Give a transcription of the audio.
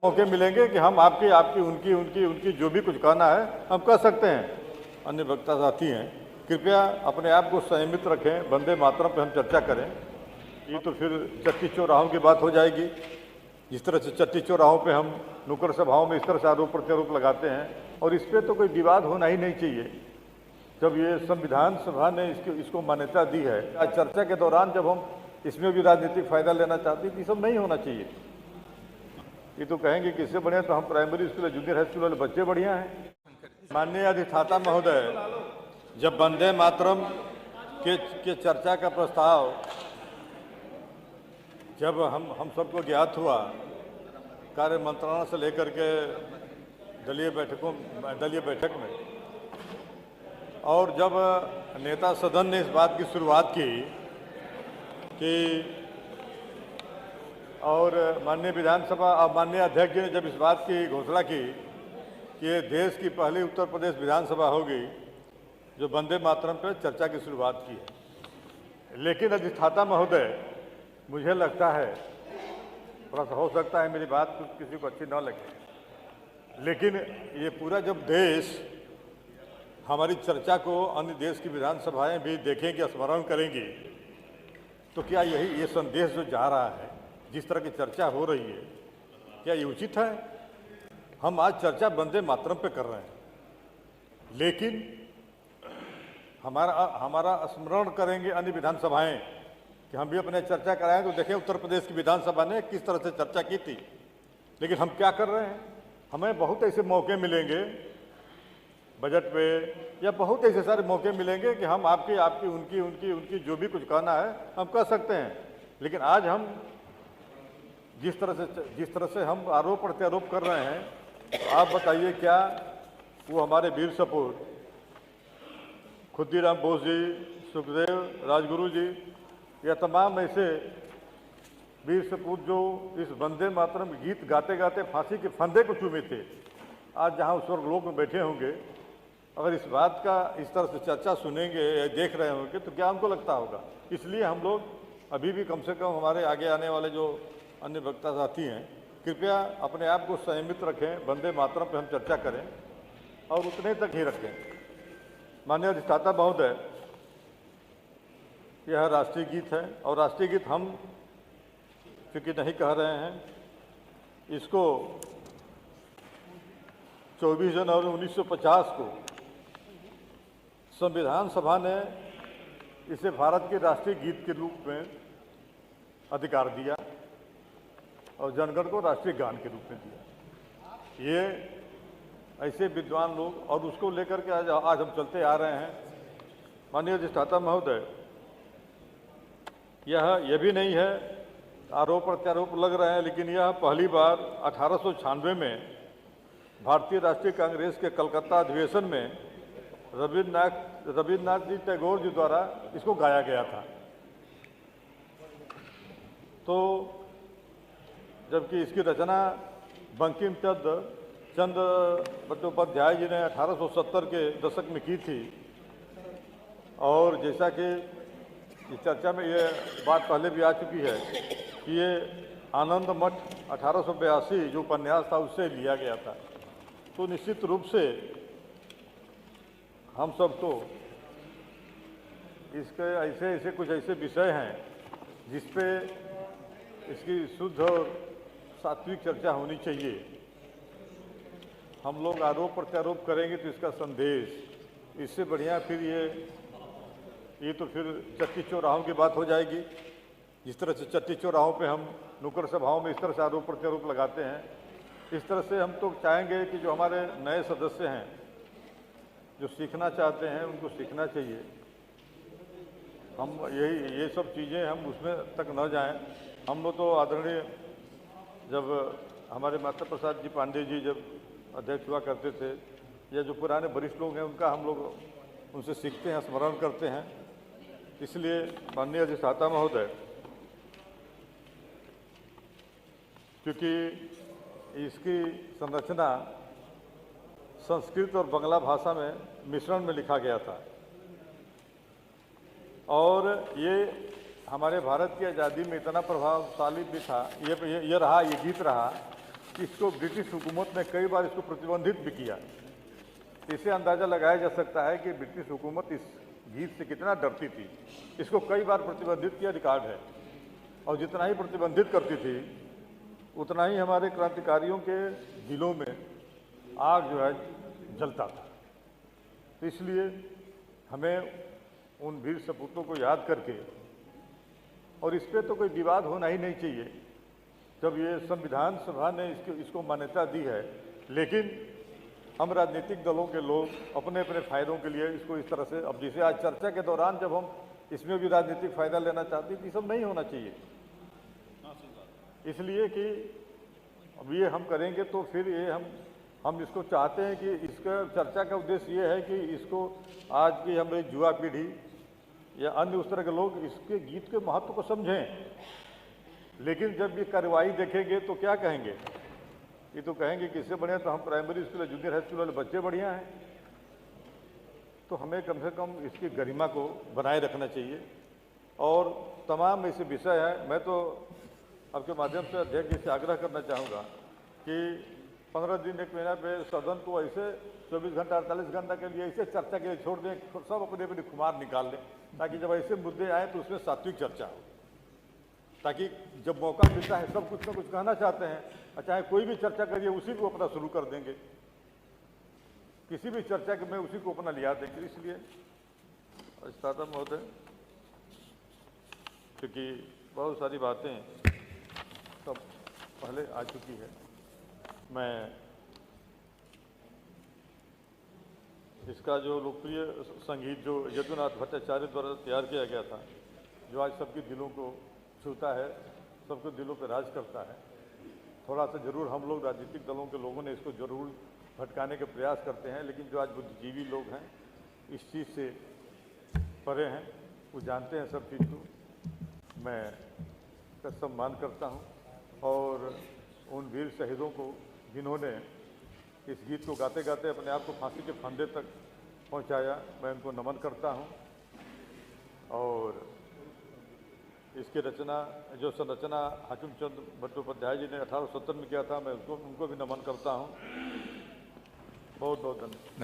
मौके मिलेंगे कि हम आपकी आपकी उनकी उनकी उनकी जो भी कुछ कहना है हम कह सकते हैं। अन्य वक्ता साथी हैं, कृपया अपने आप को संयमित रखें, वंदे मातरम पे हम चर्चा करें। ये तो फिर चट्टी चौराहों की बात हो जाएगी। जिस तरह से चट्टी चौराहों पे हम नुक्कड़ सभाओं में इस तरह से आरोप प्रत्यारोप लगाते हैं, और इस पर तो कोई विवाद होना ही नहीं चाहिए। जब ये संविधान सभा ने इसको मान्यता दी है, आज चर्चा के दौरान जब हम इसमें भी राजनीतिक फायदा लेना चाहते हैं तो ये सब नहीं होना चाहिए। ये तो कहेंगे कि इससे बढ़िया तो हम primary school junior high school वाले बच्चे बढ़िया हैं। माननीय अधिष्ठाता महोदय, जब वंदे मातरम के चर्चा का प्रस्ताव जब हम सबको ज्ञात हुआ, कार्य मंत्रालय से लेकर के दलीय बैठक में, और जब नेता सदन ने इस बात की शुरुआत की कि और माननीय विधानसभा और माननीय अध्यक्ष जी ने जब इस बात की घोषणा की कि ये देश की पहली उत्तर प्रदेश विधानसभा होगी जो वंदे मातरम पर चर्चा की शुरुआत की है। लेकिन अधिष्ठाता महोदय, मुझे लगता है, थोड़ा सा हो सकता है मेरी बात किसी को अच्छी न लगे, लेकिन ये पूरा जब देश हमारी चर्चा को अन्य देश की विधानसभाएं भी देखेंगी, स्मरण करेंगी, तो क्या यही ये संदेश जो जा रहा है, जिस तरह की चर्चा हो रही है, क्या ये उचित है? हम आज चर्चा वंदे मातरम पे कर रहे हैं, लेकिन हमारा स्मरण करेंगे अन्य विधानसभाएं कि हम भी अपने चर्चा कराएं। तो देखें उत्तर प्रदेश की विधानसभा ने किस तरह से चर्चा की थी। लेकिन हम क्या कर रहे हैं, हमें बहुत ऐसे मौके मिलेंगे बजट पे, या बहुत ऐसे सारे मौके मिलेंगे कि हम आपकी आपकी उनकी उनकी उनकी जो भी कुछ कहना है हम कह सकते हैं। लेकिन आज हम जिस तरह से हम आरोप प्रत्यारोप कर रहे हैं, तो आप बताइए, क्या वो हमारे वीर सपूत खुद्दीराम बोस जी, सुखदेव राजगुरु जी, या तमाम ऐसे वीर सपूत जो इस वंदे मातरम गीत गाते गाते फांसी के फंदे को चूमे थे, आज जहां स्वर्गलोक में बैठे होंगे, अगर इस बात का इस तरह से चर्चा सुनेंगे या देख रहे होंगे तो क्या उनको लगता होगा। इसलिए हम लोग अभी भी कम से कम हमारे आगे आने वाले जो अन्य वक्ता साथी हैं, कृपया अपने आप को संयमित रखें, वंदे मातरम पे हम चर्चा करें और उतने तक ही रखें। माननीय अधिष्ठाता महोदय, यह राष्ट्रीय गीत है, और राष्ट्रीय गीत हम चूँकि नहीं कह रहे हैं, इसको 24 जनवरी 1950 को संविधान सभा ने इसे भारत के राष्ट्रीय गीत के रूप में अधिकार दिया और जनगण को राष्ट्रीय गान के रूप में दिया। ये ऐसे विद्वान लोग, और उसको लेकर के आज हम चलते आ रहे हैं। माननीय अधिष्ठाता महोदय, यह भी नहीं है, आरोप प्रत्यारोप लग रहे हैं, लेकिन यह पहली बार 1896 में भारतीय राष्ट्रीय कांग्रेस के कलकत्ता अधिवेशन में रविन्द्रनाथ जी टैगोर जी द्वारा इसको गाया गया था। तो जबकि इसकी रचना बंकिम चंद्र बंदोपाध्याय जी ने 1870 के दशक में की थी, और जैसा कि इस चर्चा में ये बात पहले भी आ चुकी है कि ये आनंद मठ 1882 जो उपन्यास था उससे लिया गया था। तो निश्चित रूप से हम सब तो इसके ऐसे कुछ ऐसे विषय हैं जिस पे इसकी शुद्ध और सात्विक चर्चा होनी चाहिए। हम लोग आरोप प्रत्यारोप करेंगे तो इसका संदेश, इससे बढ़िया फिर ये तो फिर चट्टी चौराहों की बात हो जाएगी। जिस तरह से चट्टी चौराहों पे हम नुक्कड़ सभाओं में इस तरह से आरोप प्रत्यारोप लगाते हैं, इस तरह से हम तो चाहेंगे कि जो हमारे नए सदस्य हैं जो सीखना चाहते हैं उनको सीखना चाहिए। हम ये सब चीज़ें हम उसमें तक न जाएं। हम लोग तो आदरणीय, जब हमारे माता प्रसाद जी पांडे जी जब अध्यक्ष हुआ करते थे, या जो पुराने वरिष्ठ लोग हैं उनका हम लोग उनसे सीखते हैं, स्मरण करते हैं। इसलिए माननीय अधिष्ठाता महोदय, क्योंकि इसकी संरचना संस्कृत और बांग्ला भाषा में मिश्रण में लिखा गया था, और ये हमारे भारत की आज़ादी में इतना प्रभावशाली भी था, ये गीत रहा इसको ब्रिटिश हुकूमत ने कई बार इसको प्रतिबंधित भी किया। इससे अंदाज़ा लगाया जा सकता है कि ब्रिटिश हुकूमत इस गीत से कितना डरती थी। इसको कई बार प्रतिबंधित किया रिकॉर्ड है, और जितना ही प्रतिबंधित करती थी उतना ही हमारे क्रांतिकारियों के दिलों में आग जो है जलता था। तो इसलिए हमें उन वीर सपूतों को याद करके, और इस पर तो कोई विवाद होना ही नहीं चाहिए जब ये संविधान सभा ने इसको मान्यता दी है, लेकिन हम राजनीतिक दलों के लोग अपने अपने फायदों के लिए इसको इस तरह से, अब जिसे आज चर्चा के दौरान जब हम इसमें भी राजनीतिक फायदा लेना चाहते हैं, ये सब नहीं होना चाहिए। इसलिए कि अब ये हम करेंगे तो फिर ये हम इसको चाहते हैं कि इसका चर्चा का उद्देश्य ये है कि इसको आज की हमारी युवा पीढ़ी या अन्य उस तरह के लोग इसके गीत के महत्व को समझें। लेकिन जब ये कार्रवाई देखेंगे तो क्या कहेंगे? ये तो कहेंगे कि इससे बढ़िया तो हम प्राइमरी स्कूल या जूनियर हाई स्कूल वाले बच्चे बढ़िया हैं। तो हमें कम से कम इसकी गरिमा को बनाए रखना चाहिए। और तमाम ऐसे विषय हैं, मैं तो आपके माध्यम से अध्यक्ष जी से आग्रह करना चाहूँगा कि 15 दिन 1 महीना पे सदन को ऐसे 24 घंटा 48 घंटा के लिए ऐसे चर्चा के लिए छोड़ दें, सब अपने अपने खुमार निकाल लें, ताकि जब ऐसे मुद्दे आए तो उसमें सात्विक चर्चा हो, ताकि जब मौका मिलता है सब कुछ ना कुछ कहना चाहते हैं, चाहे कोई भी चर्चा करिए उसी को अपना शुरू कर देंगे, किसी भी चर्चा के में उसी को अपना लिया देंगे। इसलिए अधिष्ठाता महोदय, क्योंकि बहुत सारी बातें सब पहले आ चुकी है, मैं इसका जो लोकप्रिय संगीत जो यदुनाथ भट्टाचार्य द्वारा तैयार किया गया था, जो आज सबके दिलों को छूता है, सबके दिलों पर राज करता है, थोड़ा सा जरूर हम लोग राजनीतिक दलों के लोगों ने इसको जरूर भटकाने के प्रयास करते हैं, लेकिन जो आज बुद्धिजीवी लोग हैं इस चीज़ से परे हैं, वो जानते हैं सब चीज़ को। मैं इसका सम्मान करता हूँ और उन वीर शहीदों को जिन्होंने इस गीत को गाते गाते अपने आप को फांसी के फंदे तक पहुँचाया, मैं उनको नमन करता हूँ। और इसकी रचना, जो संरचना हाकिम चंद बट्टोपाध्याय जी ने 1870 में किया था, मैं उनको भी नमन करता हूँ। बहुत बहुत धन्यवाद।